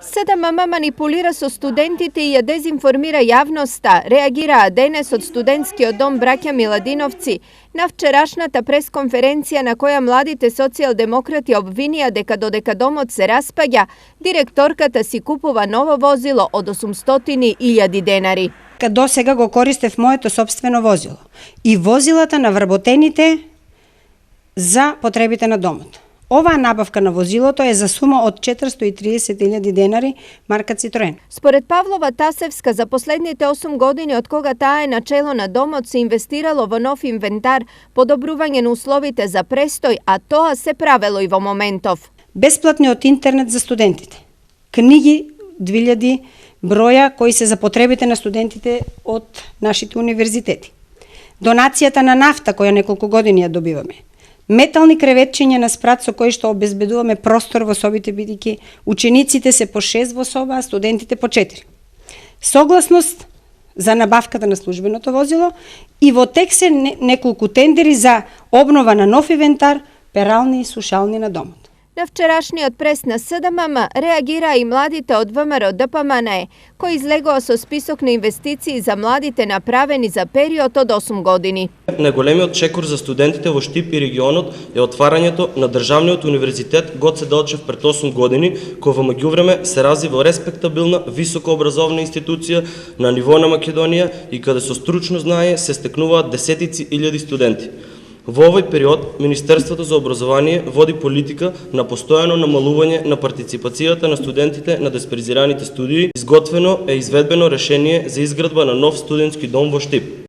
СДММ манипулира со студентите и ја дезинформира јавноста, реагираа денес од студентскиот дом Браќа Миладиновци на вчерашната пресконференција на која младите социјалдемократи обвинија дека додека домот се распаѓа, директорката си купува ново возило од 800.000 денари. До сега го користев моето собствено возило и возилата на вработените за потребите на домот. Оваа набавка на возилото е за сума од 430.000 денари марка Citroen. Според Павлова Тасевска, за последните 8 години од кога таа е начело на домот се инвестирало во нов инвентар, подобрување на условите за престој, а тоа се правело и во моментов. Бесплатниот интернет за студентите. Книги 2000 броја кои се за потребите на студентите од нашите универзитети. Донацијата на нафта која неколку години ја добиваме. Метални креветчиња на спрат со кои што обезбедуваме простор во собите, бидејќи учениците се по 6 во соба, а студентите по 4. Согласност за набавката на службеното возило и во тек се неколку тендери за обнова на нов инвентар, перални и сушални на домот. На вчерашниот прес на СДММ реагираа и младите од ВМРО ДПМНЕ, кои излегоа со список на инвестиции за младите направени за период од 8 години. Најголемиот чекор за студентите во Штип и регионот е отварањето на Државниот универзитет Гоце Делчев пред 8 години, кој во меѓувреме се разви во респектабилна високообразовна институција на ниво на Македонија и каде со стручно знание се стекнуваат десетици илјади студенти. Во овој период, Министерството за образование води политика на постојано намалување на партиципацијата на студентите на дисперзираните студии. Изготвено е изведбено решение за изградба на нов студентски дом во Штип.